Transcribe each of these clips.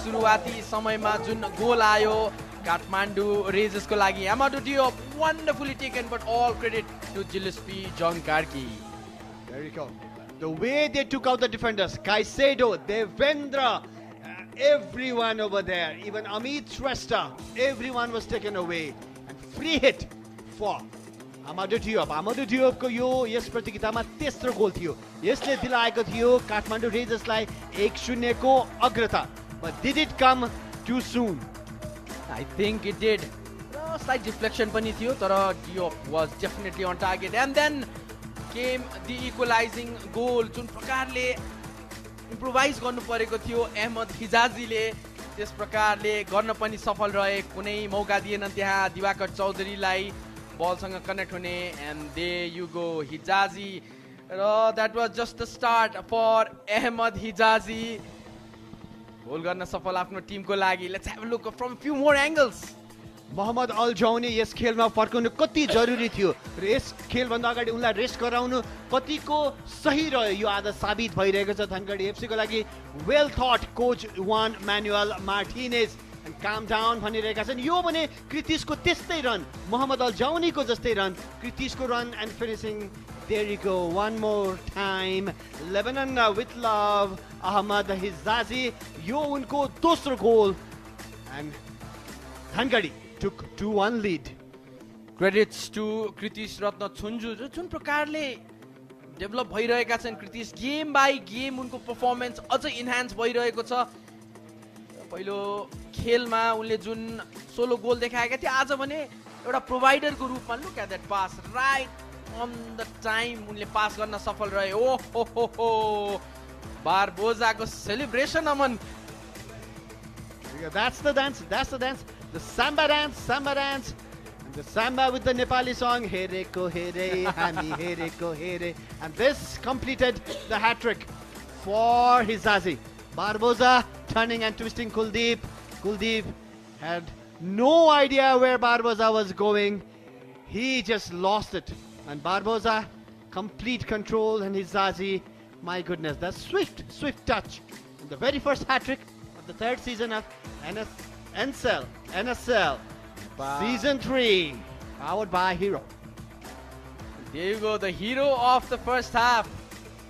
सुरुवाती समयमा जुन गोल आयो काठमाडौँ रेजर्सको लागि, Amadou Diop wonderfully taken, but all credit to Gillespie John Karki. There you go. The way they took out the defenders, Caicedo, Devendra, everyone over there, even Amit Shrestha, everyone was taken away. And free hit for Amadou Diop. Amadou Diop को यो यस प्रतियोगितामा तेस्रो goal थियो. यसले दिलाएको थियो काठमाडौँ रेजर्सलाई 1-0 को अग्रता. But did it come too soon? I think it did. Slight deflection पनि थियो, तर Diop was definitely on target. And then came the equalizing goal. जुन प्रकारले इम्प्रोभाइज गर्नु परेको थियो अहमद हिजाजीले, त्यस प्रकारले गर्न पनि सफल रहे. कुनै मौका दिएन त्यहाँ दिवाकर चौधरीलाई बलसँग कनेक्ट हुने. And there you go, Hijazi. That was just the start for Ahmed Hijazi. Goal गर्न सफल आफ्नो टिमको लागि. Let's have a look from a few more angles. Mohammad Al Jouni yes खेलमा फर्काउनु कति जरुरी थियो र यस खेलभन्दा अगाडि उनलाई रेस्ट गराउनु कतिको सही रह्यो यो आज साबित भइरहेको छ धनगढी एफसीको लागि. Well thought coach one manual Martinez and calm down भनिरहेका छन्. यो भने क्रितिसको त्यस्तै रन, मोहम्मद अल जौनीको जस्तै रन, क्रितिसको run and finishing. There you go, one more time. Lebanon with love, Ahmad Hijazi. यो उनको दोस्रो goal. And Dhangadhi took 2-1 lead. Credits to Kritish Ratna Chunju. जुन प्रकारले डेभलप भइरहेका छन् क्रितिस, गेम बाई गेम उनको पर्फर्मेन्स अझ इन्हान्स भइरहेको छ. पहिलो खेलमा उनले जुन सोलो गोल देखाएका थिए, आज भने एउटा प्रोभाइडरको रूपमा look at that pass right on the time उनले पास गर्न सफल रहे. ओ हो हो बारबोजाको सेलिब्रेसन अमन. That's the dance, the samba dance, and the samba with the Nepali song Here ko here, Hami here ko here, and this completed the hat trick for Hijazi. Barboza turning and twisting Kuldeep. Kuldeep had no idea where Barboza was going. He just lost it, and Barboza complete control, and Hijazi, my goodness, that swift touch. The very first hat trick of the third season of NSL Season 3, powered by Hero. There you go, the hero of the first half.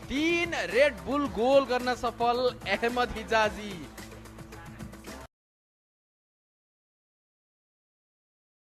3 Red Bull goal गर्न सफल अहमद हिजाजी.